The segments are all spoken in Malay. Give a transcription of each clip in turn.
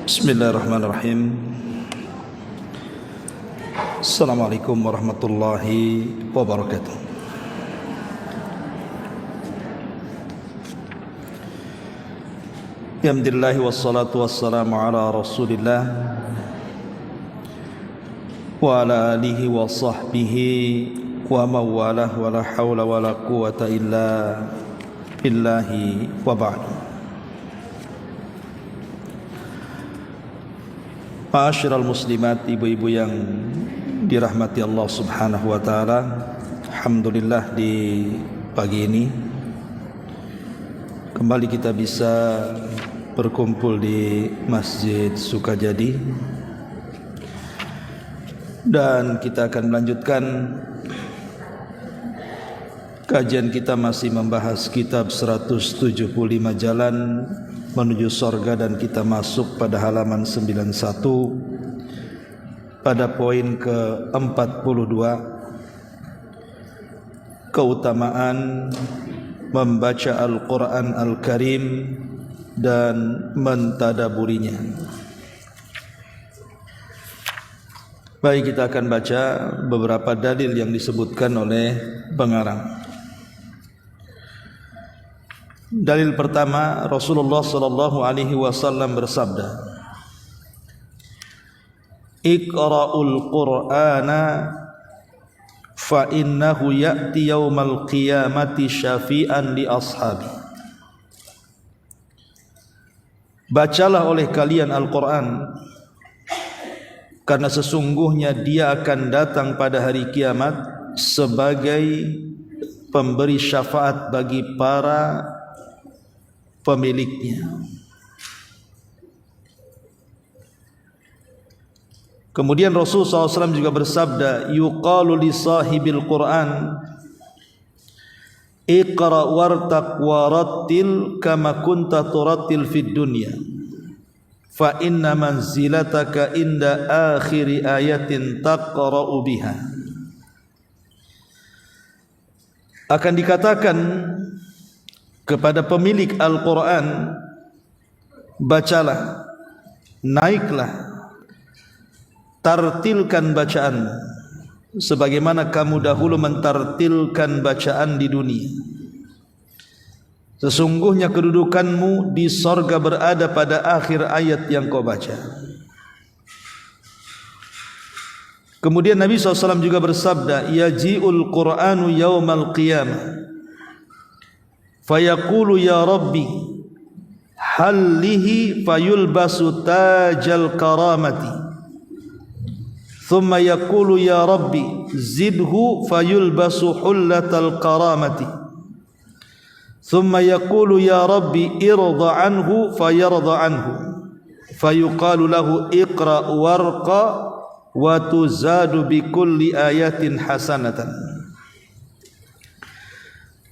Bismillahirrahmanirrahim. Assalamualaikum warahmatullahi wabarakatuh. Alhamdulillah wassalatu wassalamu ala Rasulillah wa ala alihi wa sahbihi wa mawalah wa la hawla wa la quwata illa billahi wa ba'du. Ma'asyiral muslimat, ibu-ibu yang dirahmati Allah Subhanahu wa taala, alhamdulillah di pagi ini kembali kita bisa berkumpul di Masjid Sukajadi dan kita akan melanjutkan kajian kita masih membahas kitab 175 Jalan Menuju Sorga, dan kita masuk pada halaman 91 pada poin ke-42, keutamaan membaca Al-Quran Al-Karim dan mentadaburinya. Baik, kita akan baca beberapa dalil yang disebutkan oleh pengarang. Dalil pertama, Rasulullah sallallahu alaihi wasallam bersabda, "Iqra'ul Qur'ana fa innahu ya'ti yaumal qiyamati syafi'an li ashabi." Bacalah oleh kalian Al-Quran, karena sesungguhnya dia akan datang pada hari kiamat sebagai pemberi syafaat bagi para pemiliknya. Kemudian Rasulullah SAW juga bersabda, yuqalu li sahibil Quran, iqra wartaq warattil kama kunta turattil fid dunya, fa inna manzilataka inda akhiri ayatin taqra'u biha. Akan dikatakan kepada pemilik Al-Quran, bacalah, naiklah, tartilkan bacaan sebagaimana kamu dahulu mentartilkan bacaan di dunia. Sesungguhnya kedudukanmu di sorga berada pada akhir ayat yang kau baca. Kemudian Nabi SAW juga bersabda, yaji'ul Qur'anu yawmal qiyamah fayaqulu ya Rabbi hallihi fayulbasu tajal karamati, thumma yaqulu ya Rabbi zidhu fayulbasu hullatal karamati, thumma yaqulu ya Rabbi irda anhu fayarda anhu, fayuqalu lahu iqra warqa wa tuzadu bikulli ayatin hasanatan.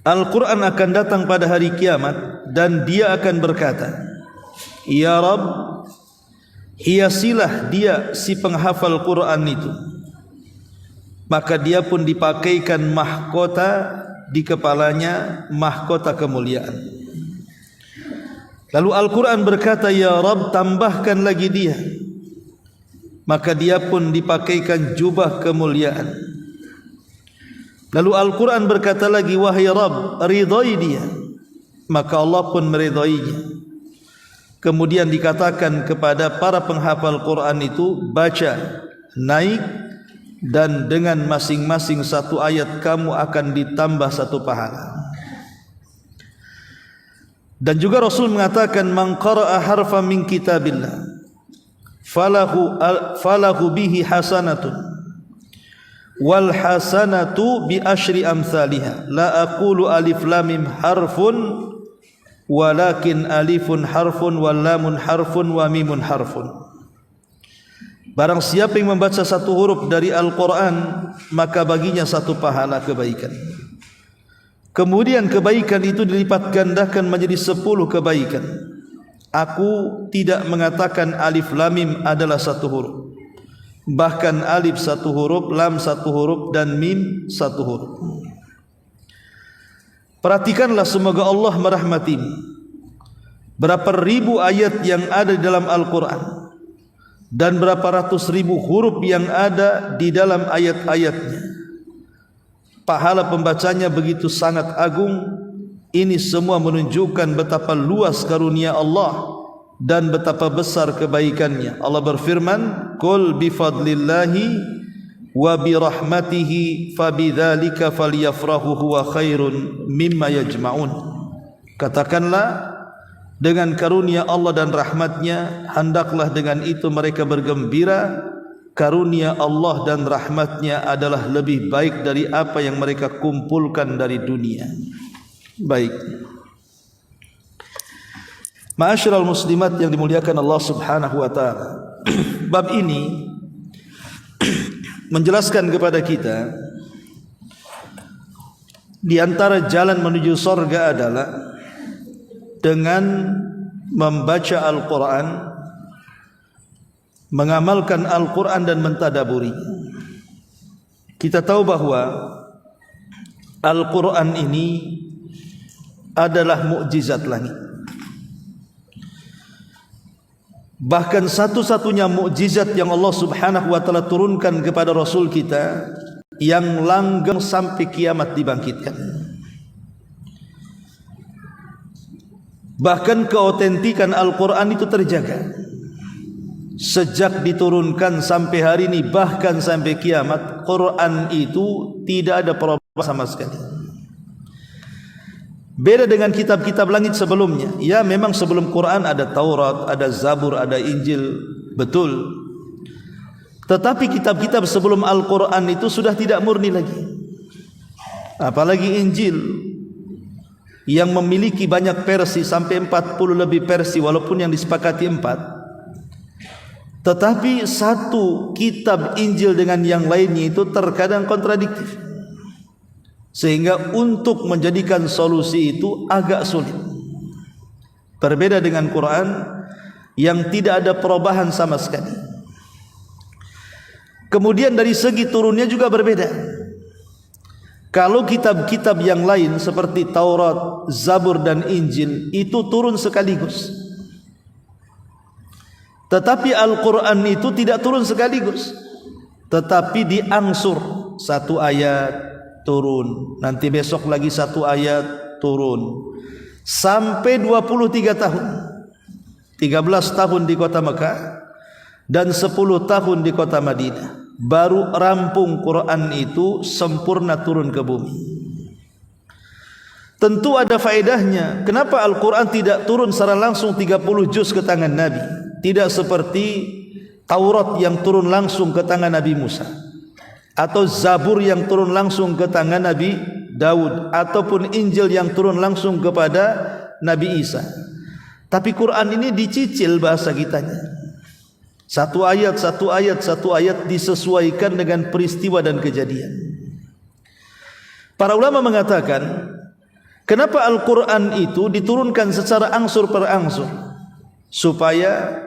Al-Quran akan datang pada hari kiamat dan dia akan berkata, ya Rabb, hiasilah dia si penghafal Quran itu. Maka dia pun dipakaikan mahkota di kepalanya, mahkota kemuliaan. Lalu Al-Quran berkata, ya Rabb, tambahkan lagi dia. Maka dia pun dipakaikan jubah kemuliaan. Lalu Al-Quran berkata lagi, wahai Rabb, ridhai dia. Maka Allah pun meridhainya. Kemudian dikatakan kepada para penghafal Quran itu, baca, naik, dan dengan masing-masing satu ayat kamu akan ditambah satu pahala. Dan juga Rasul mengatakan, man qara'a harfa min kitabillah falahu bihi hasanatun wal hasanatu bi asyri amsalihha, la aqulu alif lam mim harfun walakin alifun harfun wal lamun harfun wa mimun harfun. Barang siapa yang membaca satu huruf dari Al-Quran, maka baginya satu pahala kebaikan. Kemudian kebaikan itu dilipat gandakan menjadi 10 kebaikan. Aku tidak mengatakan alif lam mim adalah satu huruf, bahkan alif satu huruf, lam satu huruf, dan mim satu huruf. Perhatikanlah, semoga Allah merahmatimu. Berapa ribu ayat yang ada di dalam Al-Quran, dan berapa ratus ribu huruf yang ada di dalam ayat-ayatnya. Pahala pembacanya begitu sangat agung. Ini semua menunjukkan betapa luas karunia Allah dan betapa besar kebaikannya. Allah berfirman, "Qul bi fadlillahi wa bi rahmatihi fabidzalika falyafrahu huwa khairun mimma yajma'un." Katakanlah, dengan karunia Allah dan rahmatnya hendaklah dengan itu mereka bergembira. Karunia Allah dan rahmatnya adalah lebih baik dari apa yang mereka kumpulkan dari dunia. Baik, ma'asyiral muslimat yang dimuliakan Allah Subhanahu wa taala. Bab ini menjelaskan kepada kita di antara jalan menuju surga adalah dengan membaca Al-Qur'an, mengamalkan Al-Qur'an dan mentadaburi. Kita tahu bahwa Al-Qur'an ini adalah mukjizat langit. Bahkan satu-satunya mukjizat yang Allah Subhanahu wa taala turunkan kepada Rasul kita yang langgeng sampai kiamat dibangkitkan. Bahkan keautentikan Al-Qur'an itu terjaga sejak diturunkan sampai hari ini, bahkan sampai kiamat. Quran itu tidak ada perubahan sama sekali. Beda dengan kitab-kitab langit sebelumnya. Ya, memang sebelum Quran ada Taurat, ada Zabur, ada Injil, betul. Tetapi kitab-kitab sebelum Al-Quran itu sudah tidak murni lagi. Apalagi Injil yang memiliki banyak versi, sampai 40 lebih versi, walaupun yang disepakati 4. Tetapi satu kitab Injil dengan yang lainnya itu terkadang kontradiktif, sehingga untuk menjadikan solusi itu agak sulit. Berbeda dengan Quran yang tidak ada perubahan sama sekali. Kemudian dari segi turunnya juga berbeda. Kalau kitab-kitab yang lain seperti Taurat, Zabur dan Injil itu turun sekaligus, tetapi Al-Quran itu tidak turun sekaligus, tetapi diangsur. Satu ayat turun, nanti besok lagi satu ayat turun, sampai 23 tahun. 13 tahun di kota Mekah dan 10 tahun di kota Madinah, baru rampung Quran itu sempurna turun ke bumi. Tentu ada faedahnya. Kenapa Al-Quran tidak turun secara langsung 30 juz ke tangan Nabi? Tidak seperti Taurat yang turun langsung ke tangan Nabi Musa, atau Zabur yang turun langsung ke tangan Nabi Daud, ataupun Injil yang turun langsung kepada Nabi Isa. Tapi Quran ini dicicil bahasa kitanya. Satu ayat, satu ayat, satu ayat disesuaikan dengan peristiwa dan kejadian. Para ulama mengatakan, kenapa Al-Quran itu diturunkan secara angsur per angsur? Supaya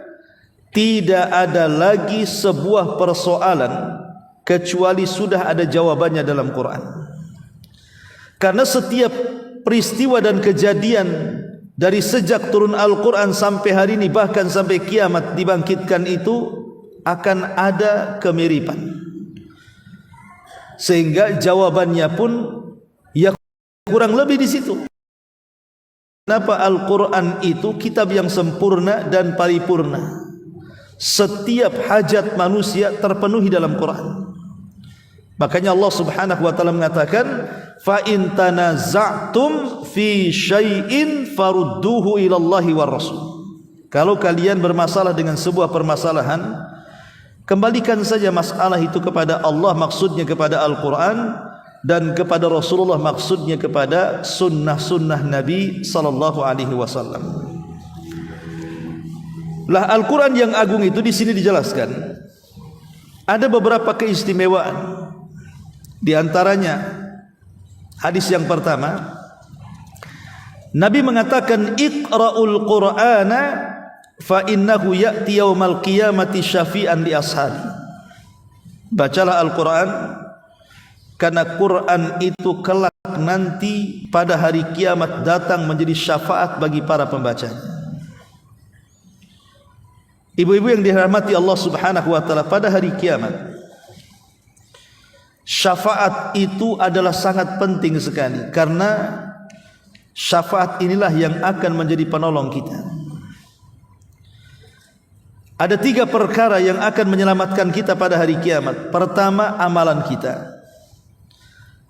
tidak ada lagi sebuah persoalan kecuali sudah ada jawabannya dalam Quran. Karena setiap peristiwa dan kejadian dari sejak turun Al-Quran sampai hari ini, bahkan sampai kiamat dibangkitkan, itu akan ada kemiripan, sehingga jawabannya pun ya kurang lebih di situ. Kenapa Al-Quran itu kitab yang sempurna dan paripurna? Setiap hajat manusia terpenuhi dalam Quran. Makanya Allah Subhanahu wa taala mengatakan, fa in tanaza'tum fi syai'in farudduhu ila Allahi war Rasul. Kalau kalian bermasalah dengan sebuah permasalahan, kembalikan saja masalah itu kepada Allah, maksudnya kepada Al-Quran, dan kepada Rasulullah, maksudnya kepada sunnah-sunnah Nabi sallallahu alaihi wasallam. Lah, Al-Quran yang agung itu di sini dijelaskan ada beberapa keistimewaan. Di antaranya hadis yang pertama, Nabi mengatakan, iqra'ul Qur'ana fa innahu ya'ti yaumal qiyamati syafi'an li ashabi. Bacalah Al-Quran, karena Quran itu kelak nanti pada hari kiamat datang menjadi syafaat bagi para pembacanya. Ibu-ibu yang dirahmati Allah Subhanahu wa taala, pada hari kiamat syafaat itu adalah sangat penting sekali, karena syafaat inilah yang akan menjadi penolong kita. Ada 3 perkara yang akan menyelamatkan kita pada hari kiamat. Pertama, amalan kita.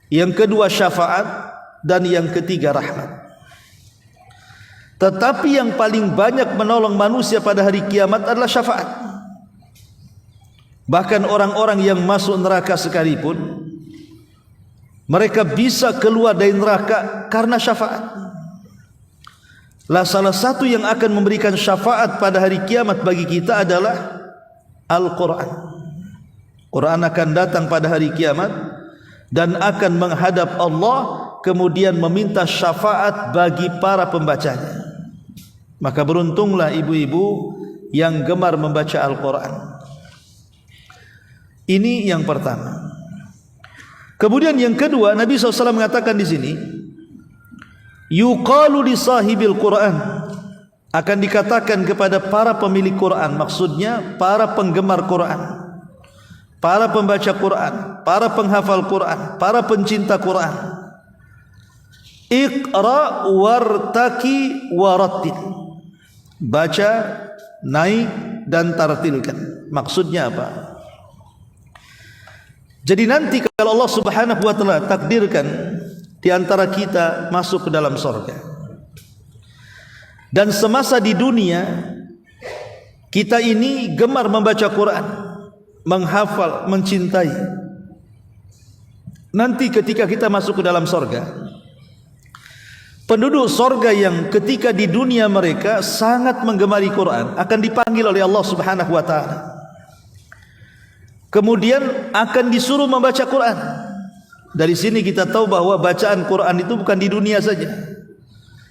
Yang kedua, syafaat. Dan yang ketiga, rahmat. Tetapi yang paling banyak menolong manusia pada hari kiamat adalah syafaat. Bahkan orang-orang yang masuk neraka sekalipun, mereka bisa keluar dari neraka karena syafaat. Lah salah satu yang akan memberikan syafaat pada hari kiamat bagi kita adalah Al-Quran. Quran akan datang pada hari kiamat dan akan menghadap Allah, kemudian meminta syafaat bagi para pembacanya. Maka beruntunglah ibu-ibu yang gemar membaca Al-Quran. Ini yang pertama. Kemudian yang kedua, Nabi SAW mengatakan di sini, yuqalu li sahibil Quran, akan dikatakan kepada para pemilik Quran, maksudnya para penggemar Quran, para pembaca Quran, para penghafal Quran, para pencinta Quran, iqra wartaki warattil, baca, naik dan tartilkan. Maksudnya apa? Jadi nanti kalau Allah Subhanahu wa taala takdirkan di antara kita masuk ke dalam surga, dan semasa di dunia kita ini gemar membaca Quran, menghafal, mencintai, nanti ketika kita masuk ke dalam surga, penduduk surga yang ketika di dunia mereka sangat menggemari Quran akan dipanggil oleh Allah Subhanahu wa taala, kemudian akan disuruh membaca Quran. Dari sini kita tahu bahwa bacaan Quran itu bukan di dunia saja.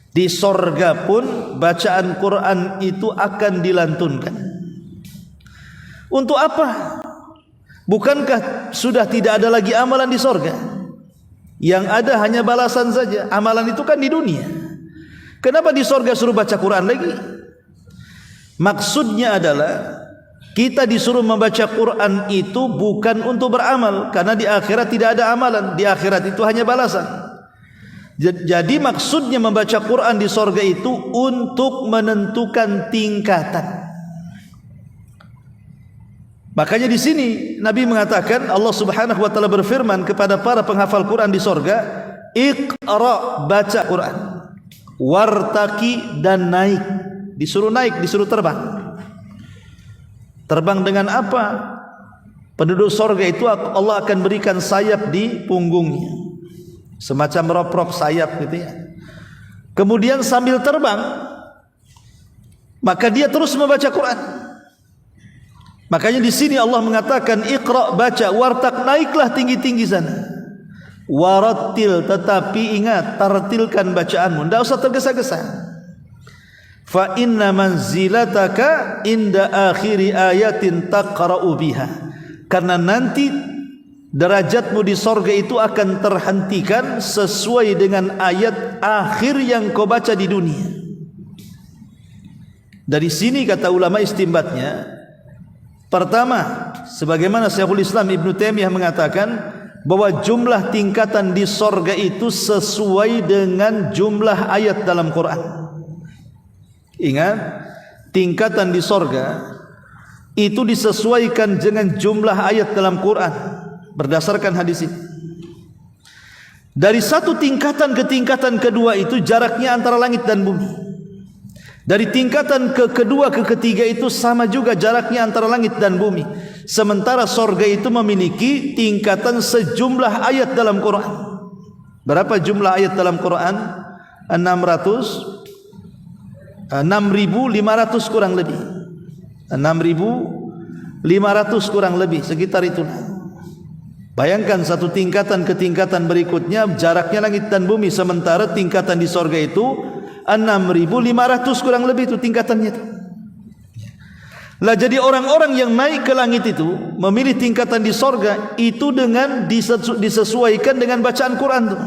Di sorga pun bacaan Quran itu akan dilantunkan. Untuk apa? Bukankah sudah tidak ada lagi amalan di sorga? Yang ada hanya balasan saja. Amalan itu kan di dunia. Kenapa di sorga suruh baca Quran lagi? Maksudnya adalah kita disuruh membaca Quran itu bukan untuk beramal, karena di akhirat tidak ada amalan. Di akhirat itu hanya balasan. Jadi maksudnya membaca Quran di sorga itu untuk menentukan tingkatan. Makanya di sini Nabi mengatakan, Allah Subhanahu wa taala berfirman kepada para penghafal Quran di sorga, iqra, baca Quran, wartaki, dan naik. Disuruh naik, disuruh terbang. Terbang dengan apa? Penduduk sorga itu Allah akan berikan sayap di punggungnya, semacam rop-rop sayap gitu ya. Kemudian sambil terbang, maka dia terus membaca Quran. Makanya di sini Allah mengatakan iqra, baca, wartak, naiklah tinggi-tinggi sana, warattil, tetapi ingat, tartilkan bacaanmu, tidak usah tergesa-gesa. Fa inna manzilataka inda akhiri ayatin taqra'u biha, karena nanti derajatmu di sorga itu akan terhentikan sesuai dengan ayat akhir yang kau baca di dunia. Dari sini kata ulama istimbatnya, pertama, sebagaimana Syekhul Islam Ibnu Taimiyah mengatakan bahwa jumlah tingkatan di sorga itu sesuai dengan jumlah ayat dalam Quran. Ingat, tingkatan di sorga itu disesuaikan dengan jumlah ayat dalam Quran berdasarkan hadis ini. Dari satu tingkatan ke tingkatan kedua itu jaraknya antara langit dan bumi. Dari tingkatan ke kedua ke ketiga itu sama juga jaraknya antara langit dan bumi. Sementara sorga itu memiliki tingkatan sejumlah ayat dalam Quran. Berapa jumlah ayat dalam Quran? 6.500 kurang lebih. 6.500 kurang lebih, sekitar itu. Bayangkan satu tingkatan ke tingkatan berikutnya jaraknya langit dan bumi, sementara tingkatan di sorga itu 6.500 kurang lebih itu tingkatannya itu. Lah jadi orang-orang yang naik ke langit itu memilih tingkatan di sorga itu dengan disesuaikan dengan bacaan Quran itu.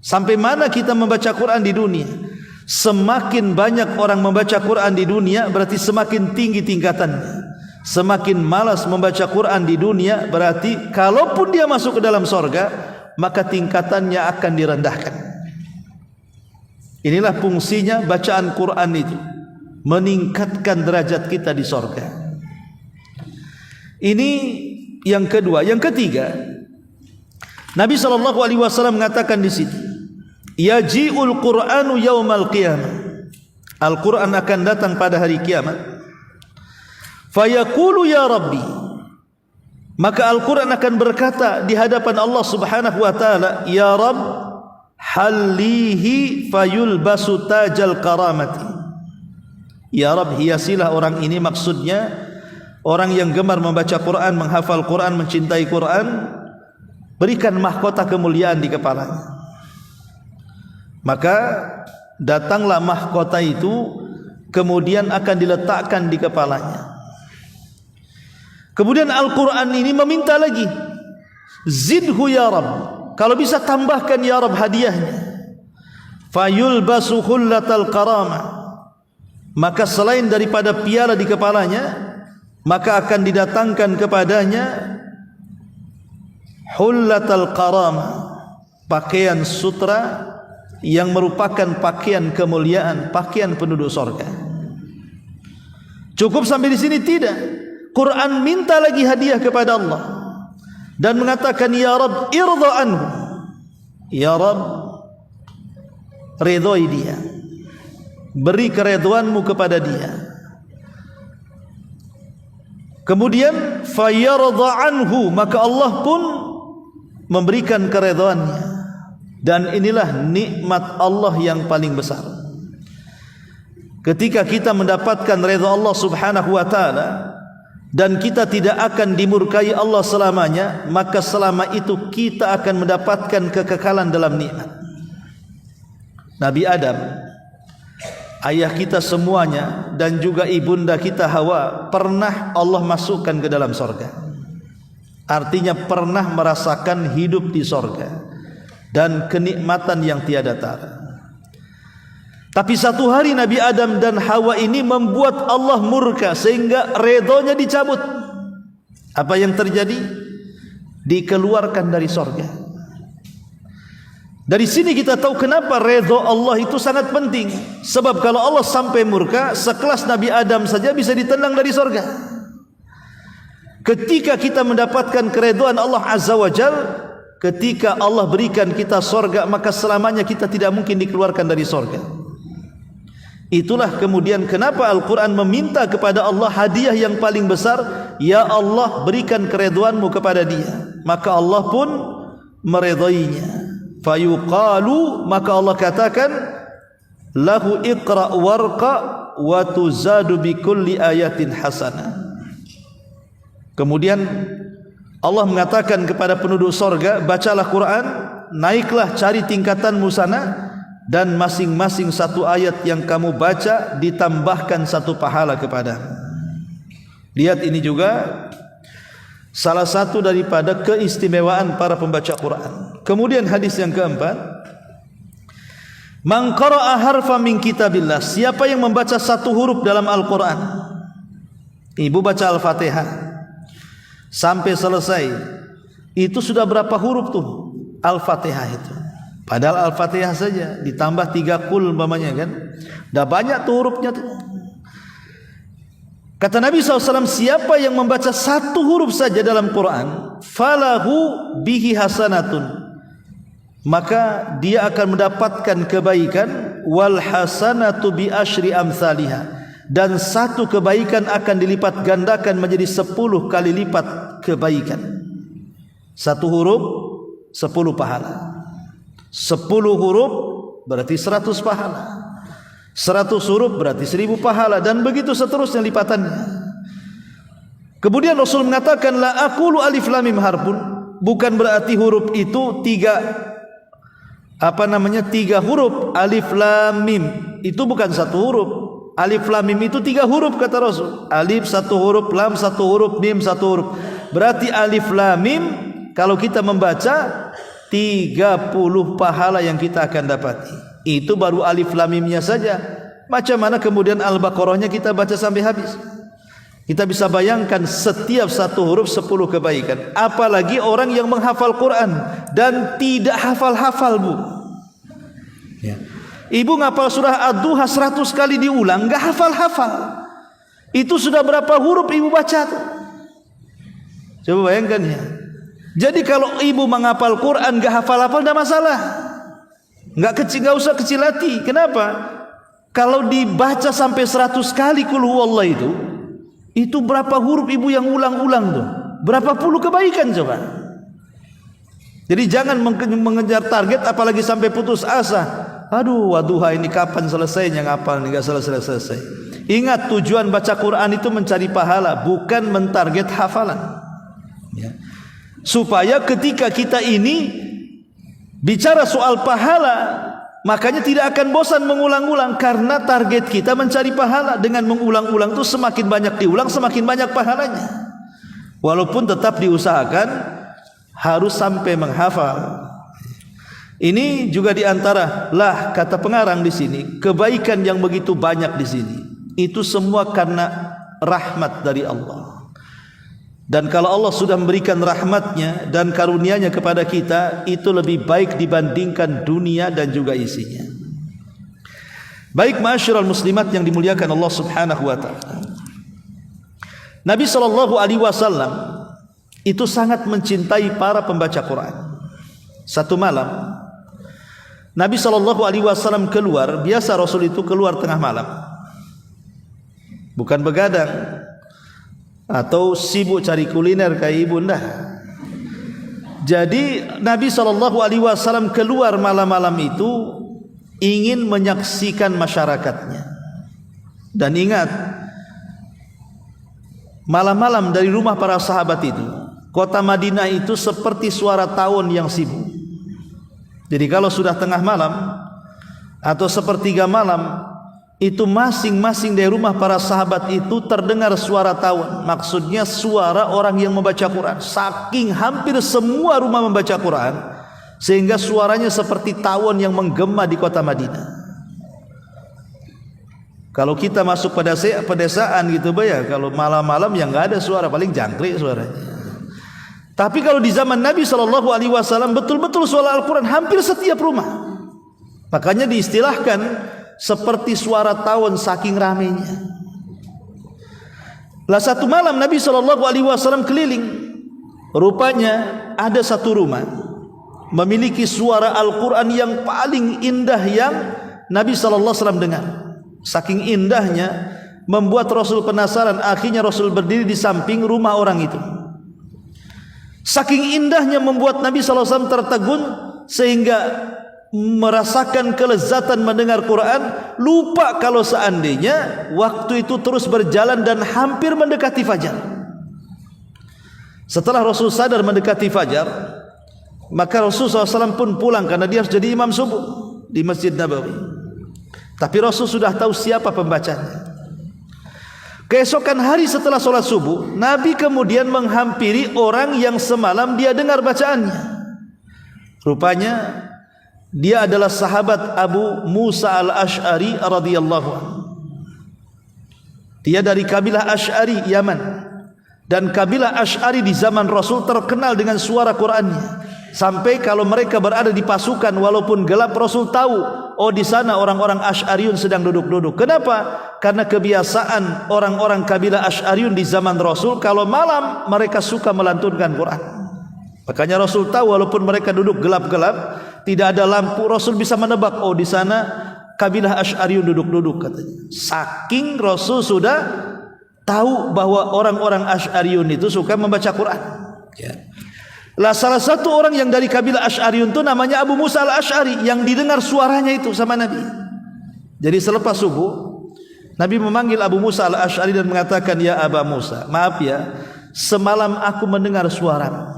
Sampai mana kita membaca Quran di dunia? Semakin banyak orang membaca Quran di dunia, berarti semakin tinggi tingkatannya. Semakin malas membaca Quran di dunia, berarti kalaupun dia masuk ke dalam sorga, maka tingkatannya akan direndahkan. Inilah fungsinya bacaan Quran itu, meningkatkan derajat kita di sorga. Ini yang kedua. Yang ketiga, Nabi SAW mengatakan di situ, yaji'ul Qur'anu yaumal qiyamah. Al-Quran akan datang pada hari kiamat. Fayaqulu ya Rabbi. Maka Al-Quran akan berkata di hadapan Allah Subhanahu wa taala, ya Rabb, hallihi fayulbasu tajal karamati. Ya Rabb, hiasilah orang ini, maksudnya orang yang gemar membaca Quran, menghafal Quran, mencintai Quran, berikan mahkota kemuliaan di kepalanya. Maka datanglah mahkota itu, kemudian akan diletakkan di kepalanya. Kemudian Al-Quran ini meminta lagi, zidhu ya Rabb, kalau bisa tambahkan ya Rabb hadiahnya. Fayulbasu hullatal karamah. Maka selain daripada piala di kepalanya, maka akan didatangkan kepadanya hullatal karamah, pakaian sutra yang merupakan pakaian kemuliaan, pakaian penduduk sorga. Cukup sampai di sini? Tidak. Quran minta lagi hadiah kepada Allah dan mengatakan, ya Rabb, irdha anhu. Ya Rabb, ridhoi dia, beri keridhaanmu kepada dia. Kemudian fayardha anhu, maka Allah pun memberikan keridhaannya. Dan inilah nikmat Allah yang paling besar. Ketika kita mendapatkan redha Allah Subhanahu wa taala dan kita tidak akan dimurkai Allah selamanya, maka selama itu kita akan mendapatkan kekekalan dalam nikmat. Nabi Adam, ayah kita semuanya, dan juga ibunda kita Hawa, pernah Allah masukkan ke dalam sorga. Artinya pernah merasakan hidup di sorga dan kenikmatan yang tiada tara. Tapi satu hari Nabi Adam dan Hawa ini membuat Allah murka sehingga redhonya dicabut. Apa yang terjadi? Dikeluarkan dari sorga. Dari sini kita tahu kenapa redho Allah itu sangat penting. Sebab kalau Allah sampai murka, sekelas Nabi Adam saja bisa ditendang dari sorga. Ketika kita mendapatkan keredhoan Allah Azza wa Jalla, ketika Allah berikan kita sorga, maka selamanya kita tidak mungkin dikeluarkan dari sorga. Itulah kemudian kenapa Al-Quran meminta kepada Allah hadiah yang paling besar, ya Allah, berikan keridhaanmu kepada dia. Maka Allah pun meridainya. Fayuqalu, maka Allah katakan, lahu iqra' warqa wa tuzadu bi kulli ayatin hasanah. Kemudian Allah mengatakan kepada penduduk sorga, bacalah Quran, naiklah cari tingkatanmu sana, dan masing-masing satu ayat yang kamu baca ditambahkan satu pahala kepadamu. Lihat, ini juga salah satu daripada keistimewaan para pembaca Quran. Kemudian hadis yang keempat, man qara'a harfa min kitabillah, siapa yang membaca satu huruf dalam Al-Quran. Ibu baca Al-Fatihah sampai selesai, itu sudah berapa huruf tuh Al-Fatihah itu? Padahal Al-Fatihah saja ditambah 3 kul umpamanya kan, dah banyak tuh hurufnya tuh. Kata Nabi SAW, siapa yang membaca satu huruf saja dalam Quran, falahu bihi hasanatun, maka dia akan mendapatkan kebaikan, wal hasanatu bi asyri amsalihah, dan satu kebaikan akan dilipat gandakan menjadi 10 kali lipat kebaikan. Satu huruf 10 pahala, 10 huruf berarti 100 pahala, 100 huruf berarti 1000 pahala, dan begitu seterusnya lipatannya. Kemudian Rasul mengatakan, la aqulu alif lam mim harfun, bukan berarti huruf itu 3 huruf. Alif lam mim itu bukan satu huruf. Alif lam mim itu 3 huruf kata Rasul. Alif 1 huruf, lam 1 huruf, mim 1 huruf. Berarti alif lam mim kalau kita membaca 30 pahala yang kita akan dapati. Itu baru alif lam mimnya saja. Macam mana kemudian Al-Baqarahnya kita baca sampai habis? Kita bisa bayangkan setiap satu huruf 10 kebaikan. Apalagi orang yang menghafal Quran dan tidak hafal-hafal, Bu. Ya. Ibu ngapal surah Ad-Duha 100 kali diulang, enggak hafal-hafal. Itu sudah berapa huruf ibu baca tuh? Coba bayangkan ya. Jadi kalau ibu menghafal Quran enggak hafal-hafal enggak masalah. Enggak usah kecil hati. Kenapa? Kalau dibaca sampai 100 kali qul huwallah itu berapa huruf ibu yang ulang-ulang tuh? Berapa puluh kebaikan coba? Jadi jangan mengejar target apalagi sampai putus asa. Aduh, Wadduha ini kapan selesainya ngapal nih, enggak selesai. Ingat, tujuan baca Quran itu mencari pahala, bukan mentarget hafalan. Ya. Supaya ketika kita ini bicara soal pahala, makanya tidak akan bosan mengulang-ulang, karena target kita mencari pahala. Dengan mengulang-ulang itu semakin banyak diulang, semakin banyak pahalanya. Walaupun tetap diusahakan harus sampai menghafal. Ini juga diantara kata pengarang di sini, kebaikan yang begitu banyak di sini. Itu semua karena rahmat dari Allah. Dan kalau Allah sudah memberikan rahmatnya dan karunia-Nya kepada kita, itu lebih baik dibandingkan dunia dan juga isinya. Baik ma'asyiral muslimat yang dimuliakan Allah Subhanahu wa taala. Nabi sallallahu alaihi wasallam itu sangat mencintai para pembaca Quran. Satu malam Nabi sallallahu alaihi wasallam keluar, biasa Rasul itu keluar tengah malam. Bukan begadang atau sibuk cari kuliner kayak ibu, enggak. Jadi Nabi SAW keluar malam-malam itu ingin menyaksikan masyarakatnya. Dan ingat, malam-malam dari rumah para sahabat itu, kota Madinah itu seperti suara tawon yang sibuk. Jadi kalau sudah tengah malam atau sepertiga malam, itu masing-masing dari rumah para sahabat itu terdengar suara tawon. Maksudnya suara orang yang membaca Quran. Saking hampir semua rumah membaca Quran, sehingga suaranya seperti tawon yang menggema di kota Madinah. Kalau kita masuk pedesaan gitu ya, kalau malam-malam yang nggak ada suara, paling jangkrik suaranya. Tapi kalau di zaman Nabi SAW betul-betul suara Al-Quran hampir setiap rumah. Makanya diistilahkan seperti suara tawon saking ramenya. Lah satu malam Nabi SAW keliling. Rupanya ada satu rumah memiliki suara Al-Quran yang paling indah yang Nabi SAW dengar. Saking indahnya membuat Rasul penasaran. Akhirnya Rasul berdiri di samping rumah orang itu. Saking indahnya membuat Nabi SAW tertegun sehingga merasakan kelezatan mendengar Quran, lupa kalau seandainya waktu itu terus berjalan dan hampir mendekati fajar. Setelah Rasul sadar mendekati fajar, maka Rasul SAW pun pulang karena dia harus jadi imam subuh di Masjid Nabawi. Tapi Rasul sudah tahu siapa pembacanya. Keesokan hari setelah sholat subuh, Nabi kemudian menghampiri orang yang semalam dia dengar bacaannya. Rupanya dia adalah sahabat Abu Musa al-Ash'ari radhiyallahu anhu. Dia dari kabilah Ash'ari Yaman. Dan kabilah Ash'ari di zaman Rasul terkenal dengan suara Qur'annya. Sampai kalau mereka berada di pasukan walaupun gelap, Rasul tahu, oh di sana orang-orang Ash'ariyun sedang duduk-duduk. Kenapa? Karena kebiasaan orang-orang kabilah Ash'ariyun di zaman Rasul, kalau malam mereka suka melantunkan Quran. Makanya Rasul tahu walaupun mereka duduk gelap-gelap, tidak ada lampu, Rasul bisa menebak, oh di sana kabilah Ash'ariyun duduk-duduk katanya. Saking Rasul sudah tahu bahwa orang-orang Ash'ariyun itu suka membaca Quran. Ya. Lah salah satu orang yang dari kabilah Ash'ariyun itu namanya Abu Musa al-Ash'ari, yang didengar suaranya itu sama Nabi. Jadi selepas subuh Nabi memanggil Abu Musa al-Ash'ari dan mengatakan, ya Aba Musa, maaf ya, semalam aku mendengar suaramu.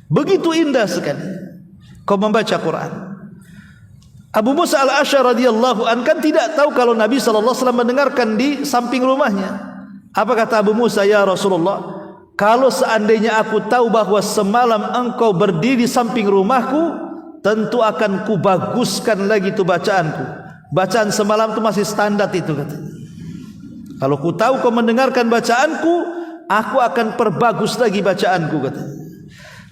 Begitu indah sekali kau membaca Quran. Abu Musa al-Ash'ari radhiyallahu anhu kan tidak tahu kalau Nabi SAW mendengarkan di samping rumahnya. Apa kata Abu Musa? Ya Rasulullah, kalau seandainya aku tahu bahwa semalam engkau berdiri di samping rumahku, tentu akan kubaguskan lagi itu bacaanku. Bacaan semalam itu masih standar itu katanya. Kalau ku tahu kau mendengarkan bacaanku, aku akan perbagus lagi bacaanku katanya.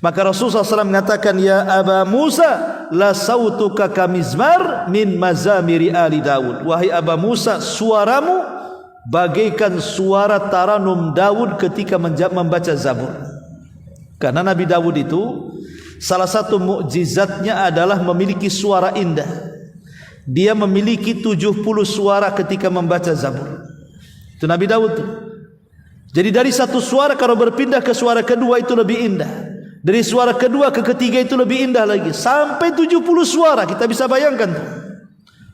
Maka Rasulullah SAW mengatakan, ya Aba Musa, la sautuka kamizmar min mazamiri ali Daud. Wahai Aba Musa, suaramu bagaikan suara taranum Daud ketika membaca Zabur. Karena Nabi Daud itu salah satu mukjizatnya adalah memiliki suara indah. Dia memiliki 70 suara ketika membaca Zabur. Itu Nabi Daud itu. Jadi dari satu suara kalau berpindah ke suara kedua itu lebih indah. Dari suara kedua ke ketiga itu lebih indah lagi. Sampai 70 suara, kita bisa bayangkan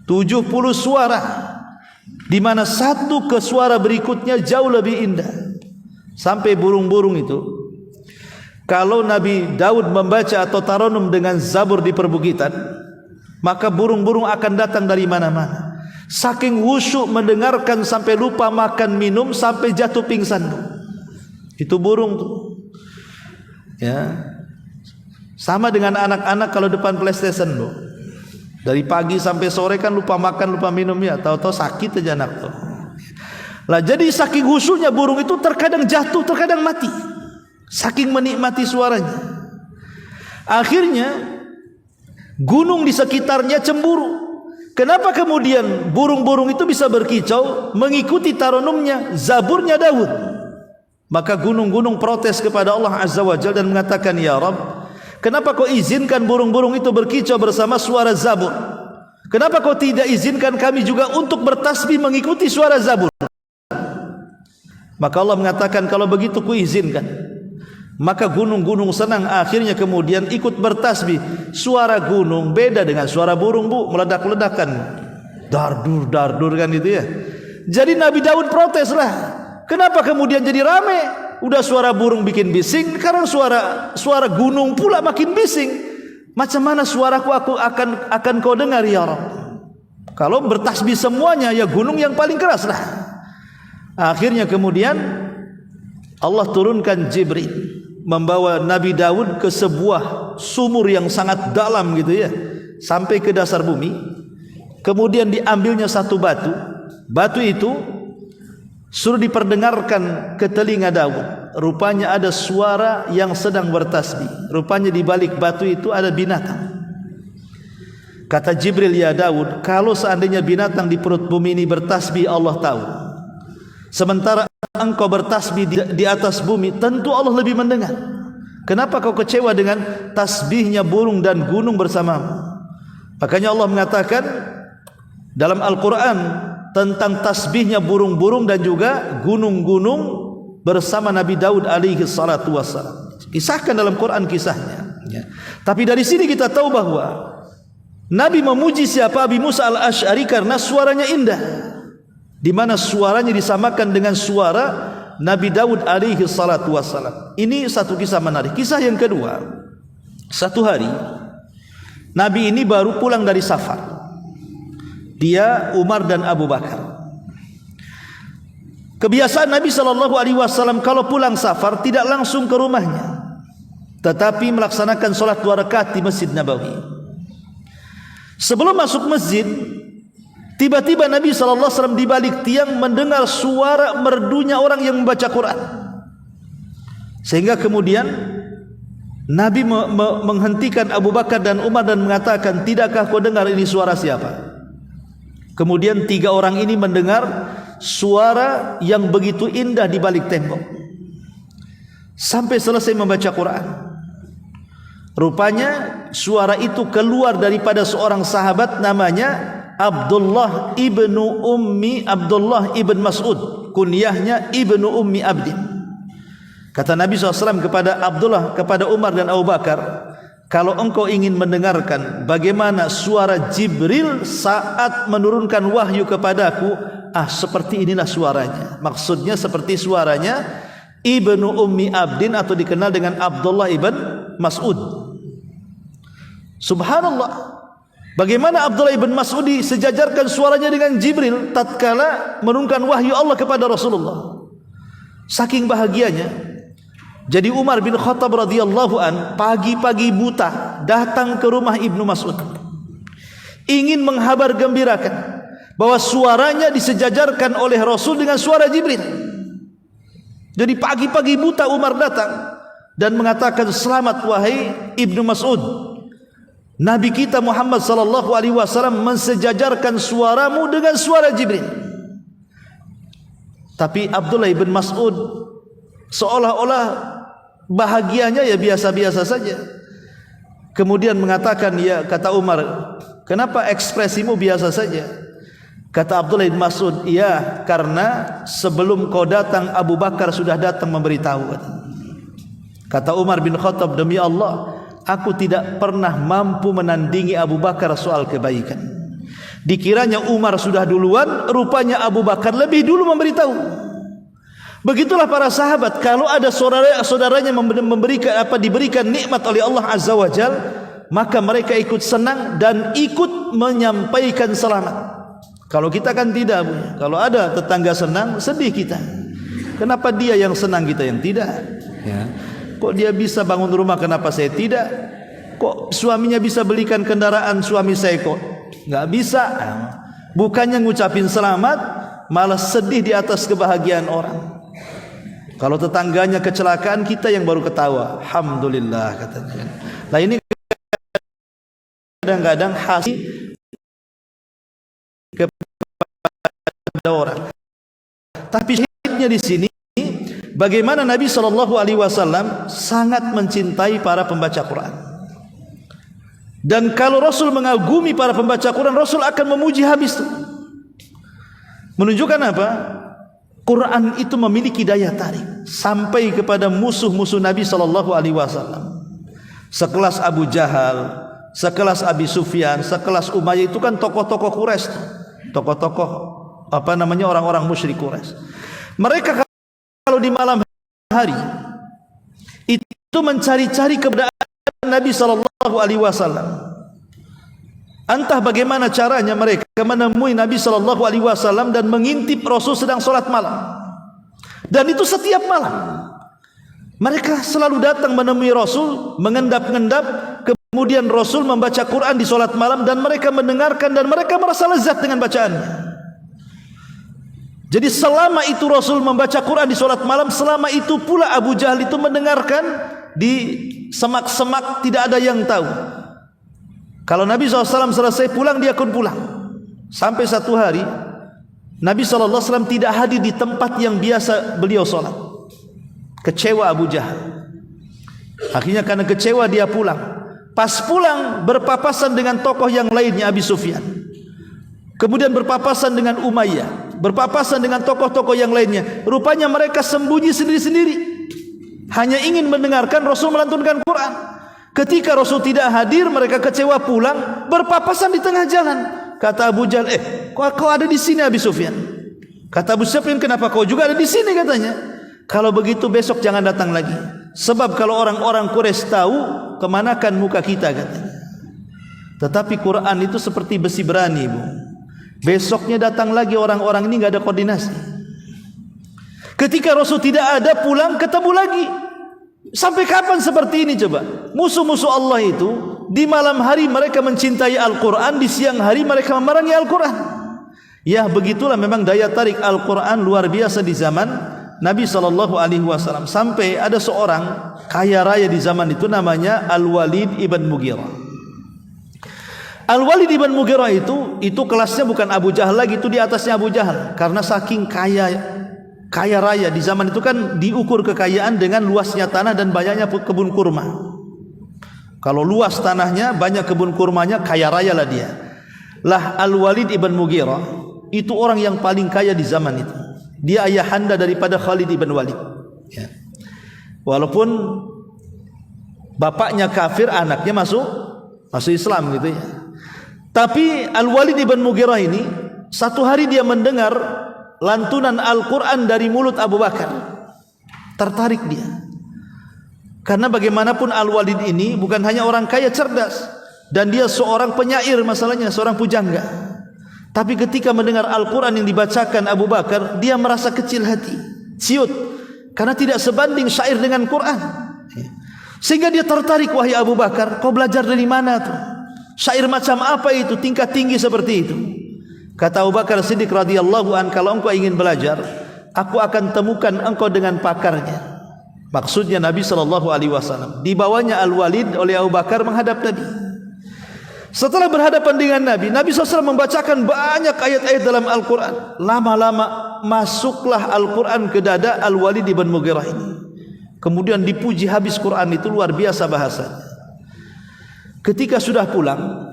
tuh. 70 suara, di mana satu ke suara berikutnya jauh lebih indah. Sampai burung-burung itu, kalau Nabi Daud membaca atau taranum dengan Zabur di perbukitan, maka burung-burung akan datang dari mana-mana. Saking khusyuk mendengarkan sampai lupa makan minum, sampai jatuh pingsan. Itu burung tuh. Ya, sama dengan anak-anak kalau depan PlayStation loh. Dari pagi sampai sore kan lupa makan, lupa minum ya. Tahu-tahu sakit aja anak tuh. Lah jadi saking khusyuknya burung itu terkadang jatuh, terkadang mati. Saking menikmati suaranya. Akhirnya gunung di sekitarnya cemburu. Kenapa kemudian burung-burung itu bisa berkicau mengikuti taranumnya, Zaburnya Daud? Maka gunung-gunung protes kepada Allah Azza wa Jalla dan mengatakan, ya Rabb, kenapa kau izinkan burung-burung itu berkicau bersama suara Zabur? Kenapa kau tidak izinkan kami juga untuk bertasbih mengikuti suara Zabur? Maka Allah mengatakan, kalau begitu ku izinkan. Maka gunung-gunung senang, akhirnya kemudian ikut bertasbih. Suara gunung beda dengan suara burung, bu, meledak-ledakan, dardur kan itu ya. Jadi Nabi Daud protes lah. Kenapa kemudian jadi rame? Udah suara burung bikin bising, sekarang suara gunung pula makin bising. Macam mana suaraku aku akan kau dengar ya Rabb? Kalau bertasbih semuanya, ya gunung yang paling keras lah. Akhirnya kemudian Allah turunkan Jibril membawa Nabi Daud ke sebuah sumur yang sangat dalam gitu ya, sampai ke dasar bumi. Kemudian diambilnya satu batu. Batu itu suruh diperdengarkan ke telinga Daud. Rupanya ada suara yang sedang bertasbih. Rupanya di balik batu itu ada binatang. Kata Jibril, ya Daud, kalau seandainya binatang di perut bumi ini bertasbih, Allah tahu. Sementara engkau bertasbih di atas bumi, tentu Allah lebih mendengar. Kenapa kau kecewa dengan tasbihnya burung dan gunung bersamamu? Makanya Allah mengatakan dalam Al-Quran tentang tasbihnya burung-burung dan juga gunung-gunung bersama Nabi Daud alaihi salatu wassalam. Kisahkan dalam Quran kisahnya ya. Tapi dari sini kita tahu bahwa Nabi memuji siapa? Abi Musa al-Ash'ari karena suaranya indah, di mana suaranya disamakan dengan suara Nabi Daud alaihi salatu wassalam. Ini satu kisah menarik. Kisah yang kedua, satu hari Nabi ini baru pulang dari safar. Dia, Umar dan Abu Bakar. Kebiasaan Nabi SAW kalau pulang safar tidak langsung ke rumahnya, tetapi melaksanakan solat 2 rakaat di Masjid Nabawi. Sebelum masuk masjid, tiba-tiba Nabi SAW di balik tiang mendengar suara merdunya orang yang membaca Quran. Sehingga kemudian Nabi menghentikan Abu Bakar dan Umar dan mengatakan, tidakkah kau dengar ini suara siapa? Kemudian 3 orang ini mendengar suara yang begitu indah di balik tembok sampai selesai membaca Quran. Rupanya suara itu keluar daripada seorang sahabat namanya Abdullah ibnu Ummi Abdullah ibn Mas'ud, kunyahnya ibnu Ummi Abdin. Kata Nabi SAW kepada Abdullah, kepada Umar dan Abu Bakar, kalau engkau ingin mendengarkan bagaimana suara Jibril saat menurunkan wahyu kepadaku, seperti inilah suaranya. Maksudnya seperti suaranya Ibnu Ummi Abdin atau dikenal dengan Abdullah ibn Mas'ud. Subhanallah. Bagaimana Abdullah ibn Mas'ud sejajarkan suaranya dengan Jibril tatkala menurunkan wahyu Allah kepada Rasulullah. Saking bahagianya. Jadi Umar bin Khattab radhiyallahu an pagi-pagi buta datang ke rumah Ibnu Mas'ud, ingin menghabar gembirakan bahwa suaranya disejajarkan oleh Rasul dengan suara Jibril. Jadi pagi-pagi buta Umar datang dan mengatakan, selamat wahai Ibnu Mas'ud, Nabi kita Muhammad sallallahu alaihi wasallam mensejajarkan suaramu dengan suara Jibril. Tapi Abdullah bin Mas'ud seolah-olah bahagianya ya biasa-biasa saja. Kemudian mengatakan, ya, kata Umar, kenapa ekspresimu biasa saja? Kata Abdullah bin Mas'ud, iya, karena sebelum kau datang Abu Bakar sudah datang memberitahu. Kata Umar bin Khattab, demi Allah, aku tidak pernah mampu menandingi Abu Bakar soal kebaikan. Dikiranya Umar sudah duluan, rupanya Abu Bakar lebih dulu memberitahu. Begitulah para sahabat, kalau ada saudaranya diberikan nikmat oleh Allah Azza wa Jal, maka mereka ikut senang dan ikut menyampaikan selamat. Kalau kita kan tidak, kalau ada tetangga senang, sedih kita. Kenapa dia yang senang, kita yang tidak? Ya. Kok dia bisa bangun rumah, kenapa saya tidak? Kok suaminya bisa belikan kendaraan, suami saya kok nggak bisa? Bukannya ngucapin selamat, malah sedih di atas kebahagiaan orang. Kalau tetangganya kecelakaan, kita yang baru ketawa, alhamdulillah katanya. Nah ini kadang-kadang hasil kepada orang. Tapi syahidnya di sini, bagaimana Nabi SAW sangat mencintai para pembaca Quran. Dan kalau Rasul mengagumi para pembaca Quran, Rasul akan memuji habis itu. Menunjukkan apa? Quran itu memiliki daya tarik sampai kepada musuh-musuh Nabi SAW. Sekelas Abu Jahal, sekelas Abi Sufyan, sekelas Umayyah, itu kan tokoh-tokoh Quraisy, tokoh-tokoh orang-orang musyrik Quraisy. Mereka kalau di malam hari itu mencari-cari keberadaan Nabi SAW. Entah bagaimana caranya mereka menemui Nabi SAW dan mengintip Rasul sedang sholat malam. Dan itu setiap malam. Mereka selalu datang menemui Rasul, mengendap-endap, kemudian Rasul membaca Quran di sholat malam, dan mereka mendengarkan dan mereka merasa lezat dengan bacaannya. Jadi selama itu Rasul membaca Quran di sholat malam, selama itu pula Abu Jahal itu mendengarkan di semak-semak, tidak ada yang tahu. Kalau Nabi SAW selesai pulang, dia pun pulang. Sampai satu hari Nabi SAW tidak hadir di tempat yang biasa beliau sholat. Kecewa Abu Jahal. Akhirnya karena kecewa dia pulang. Pas pulang berpapasan dengan tokoh yang lainnya, Abi Sufyan. Kemudian berpapasan dengan Umayyah, berpapasan dengan tokoh-tokoh yang lainnya. Rupanya mereka sembunyi sendiri-sendiri, hanya ingin mendengarkan Rasul melantunkan Quran. Ketika Rasul tidak hadir, mereka kecewa pulang, berpapasan di tengah jalan. Kata Abu Jahal, kau ada di sini Abi Sufyan? Kata Abu Sufyan, kenapa kau juga ada di sini? Katanya, kalau begitu besok jangan datang lagi. Sebab kalau orang-orang Quraisy tahu, kemanakan muka kita, katanya. Tetapi Quran itu seperti besi berani, Bu. Besoknya datang lagi orang-orang ini, nggak ada koordinasi. Ketika Rasul tidak ada, pulang ketemu lagi. Sampai kapan seperti ini coba? Musuh-musuh Allah itu di malam hari mereka mencintai Al-Quran, di siang hari mereka memerangi Al-Quran. Ya begitulah memang daya tarik Al-Quran luar biasa di zaman Nabi SAW. Sampai ada seorang kaya raya di zaman itu, namanya Al-Walid ibn Mughirah. Al-Walid ibn Mughirah itu kelasnya bukan Abu Jahal lagi, itu di atasnya Abu Jahal. Karena saking kaya raya di zaman itu kan diukur kekayaan dengan luasnya tanah dan banyaknya kebun kurma. Kalau luas tanahnya, banyak kebun kurmanya, kaya raya lah dia. Lah Al-Walid ibn Mughirah itu orang yang paling kaya di zaman itu. Dia ayahanda daripada Khalid ibn Walid. Ya. Walaupun bapaknya kafir, anaknya masuk Islam gitu ya. Tapi Al-Walid ibn Mughirah ini satu hari dia mendengar lantunan Al-Quran dari mulut Abu Bakar. Tertarik dia. Karena bagaimanapun Al-Walid ini bukan hanya orang kaya cerdas, dan dia seorang penyair, masalahnya seorang pujangga. Tapi ketika mendengar Al-Quran yang dibacakan Abu Bakar, dia merasa kecil hati, ciut, karena tidak sebanding syair dengan Quran. Sehingga dia tertarik, wahai Abu Bakar, kau belajar dari mana tuh? Syair macam apa itu, tingkat tinggi seperti itu? Kata Abu Bakar Siddiq radhiyallahu an, kalau engkau ingin belajar, aku akan temukan engkau dengan pakarnya. Maksudnya Nabi SAW. Dibawanya Al-Walid oleh Abu Bakar menghadap Nabi. Setelah berhadapan dengan Nabi, Nabi SAW membacakan banyak ayat-ayat dalam Al-Quran. Lama-lama masuklah Al-Quran ke dada Al-Walid ibn Mughirah ini. Kemudian dipuji habis Quran itu, luar biasa bahasanya. Ketika sudah pulang,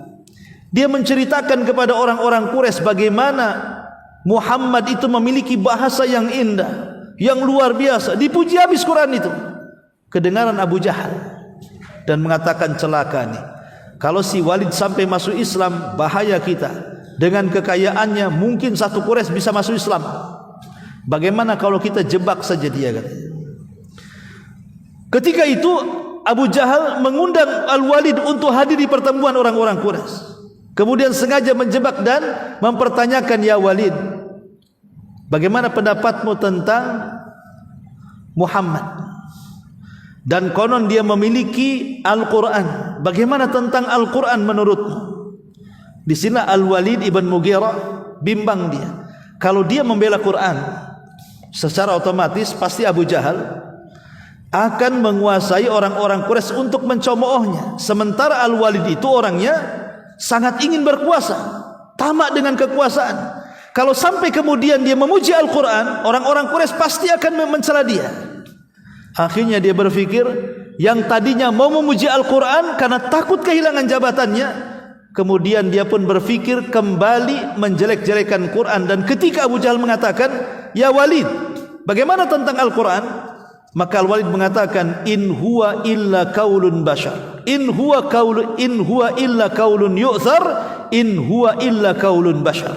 dia menceritakan kepada orang-orang Quraisy bagaimana Muhammad itu memiliki bahasa yang indah, yang luar biasa. Dipuji habis Quran itu. Kedengaran Abu Jahal dan mengatakan, celaka nih, kalau si Walid sampai masuk Islam, bahaya kita. Dengan kekayaannya mungkin satu Quraisy bisa masuk Islam. Bagaimana kalau kita jebak saja dia, katanya. Ketika itu Abu Jahal mengundang Al-Walid untuk hadir di pertemuan orang-orang Quraisy. Kemudian sengaja menjebak dan mempertanyakan, ya Walid, bagaimana pendapatmu tentang Muhammad? Dan konon dia memiliki Al-Quran. Bagaimana tentang Al-Quran menurutmu? Di sini Al-Walid ibn Mughirah bimbang dia. Kalau dia membela Quran, secara otomatis pasti Abu Jahal akan menguasai orang-orang Quraisy untuk mencemoohnya. Sementara Al-Walid itu orangnya sangat ingin berkuasa, tamak dengan kekuasaan. Kalau sampai kemudian dia memuji Al-Quran, orang-orang Quraisy pasti akan mencela dia. Akhirnya dia berpikir, yang tadinya mau memuji Al-Quran karena takut kehilangan jabatannya, kemudian dia pun berpikir kembali menjelek-jelekan Quran. Dan ketika Abu Jahal mengatakan, ya Walid, bagaimana tentang Al-Quran? Maka Al-Walid mengatakan, in huwa illa qaulun bashar, in huwa illa qaulun yu'thar, in huwa illa qaulun bashar.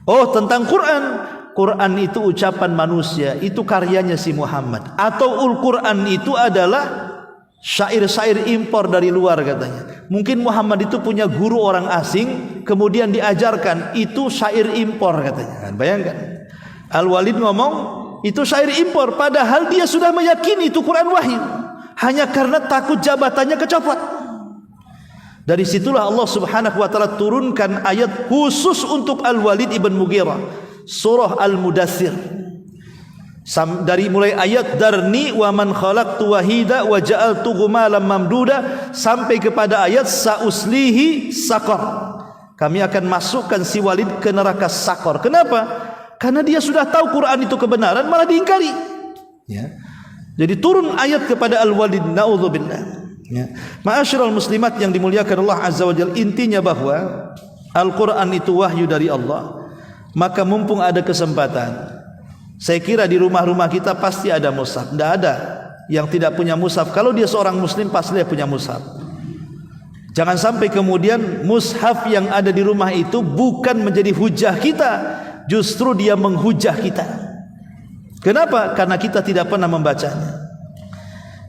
Oh, tentang Quran, Quran itu ucapan manusia, itu karyanya si Muhammad. Atau Al-Quran itu adalah syair-syair impor dari luar, katanya. Mungkin Muhammad itu punya guru orang asing, kemudian diajarkan, itu syair impor, katanya. Bayangkan, Al-Walid ngomong itu syair impor, padahal dia sudah meyakini itu Quran wahyu, hanya karena takut jabatannya kecopot. Dari situlah Allah Subhanahu wa taala turunkan ayat khusus untuk Al-Walid ibn Mughirah, surah Al-Mudaththir. Dari mulai ayat darni wa man khalaqtu wahida wa ja'altuhu malam mamduda sampai kepada ayat sauslihi saqar. Kami akan masukkan si Walid ke neraka Saqar. Kenapa? Karena dia sudah tahu Quran itu kebenaran, malah diingkari. Ya. Jadi turun ayat kepada Al-Walid, naudzubillah. Ya. Ma'asyiral muslimat yang dimuliakan Allah Azza wa Jalla, intinya bahwa Al-Quran itu wahyu dari Allah. Maka mumpung ada kesempatan, saya kira di rumah-rumah kita pasti ada mushaf. Tidak ada yang tidak punya mushaf. Kalau dia seorang muslim pasti dia punya mushaf. Jangan sampai kemudian mushaf yang ada di rumah itu bukan menjadi hujah kita, justru dia menghujah kita. Kenapa? Karena kita tidak pernah membacanya,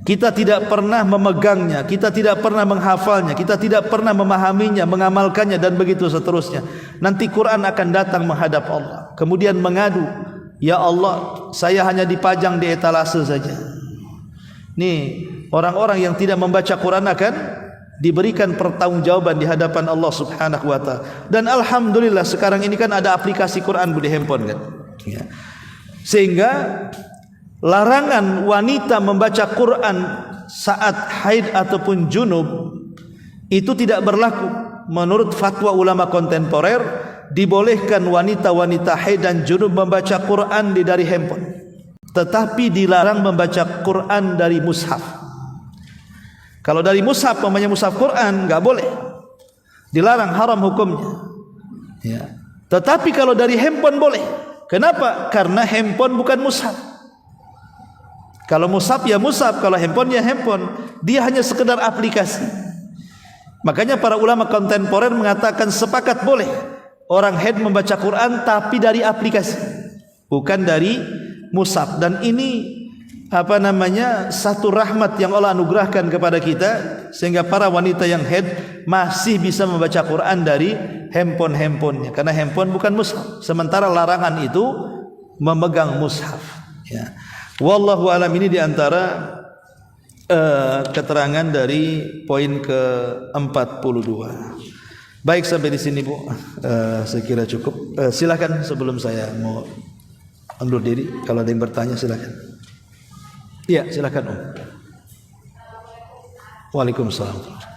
kita tidak pernah memegangnya, kita tidak pernah menghafalnya, kita tidak pernah memahaminya, mengamalkannya, dan begitu seterusnya. Nanti Quran akan datang menghadap Allah, kemudian mengadu, ya Allah, saya hanya dipajang di etalase saja. Nih, orang-orang yang tidak membaca Quran akan diberikan pertanggungjawaban di hadapan Allah Subhanahu wa taala. Dan alhamdulillah sekarang ini kan ada aplikasi Quran di handphone kan. Ya. Sehingga larangan wanita membaca Quran saat haid ataupun junub itu tidak berlaku. Menurut fatwa ulama kontemporer, dibolehkan wanita-wanita haid dan junub membaca Quran dari handphone, tetapi dilarang membaca Quran dari mushaf. Kalau dari mushaf, namanya mushaf Quran, enggak boleh, dilarang, haram hukumnya. Ya. Tetapi kalau dari handphone boleh. Kenapa? Karena handphone bukan mushaf. Kalau mushaf ya mushaf, kalau handphone ya handphone. Dia hanya sekedar aplikasi. Makanya para ulama kontemporer mengatakan sepakat boleh orang haid membaca Quran tapi dari aplikasi, bukan dari mushaf. Dan ini satu rahmat yang Allah anugerahkan kepada kita, sehingga para wanita yang haid masih bisa membaca Quran dari handphone-handphonenya, karena handphone bukan mushaf. Sementara larangan itu memegang mushaf. Ya. Wallahu alam, ini diantara keterangan dari poin ke-42. Baik, sampai di sini Bu. Saya kira cukup. Silakan sebelum saya mau undur diri, kalau ada yang bertanya silakan. Iya, silakan Waalaikumsalam.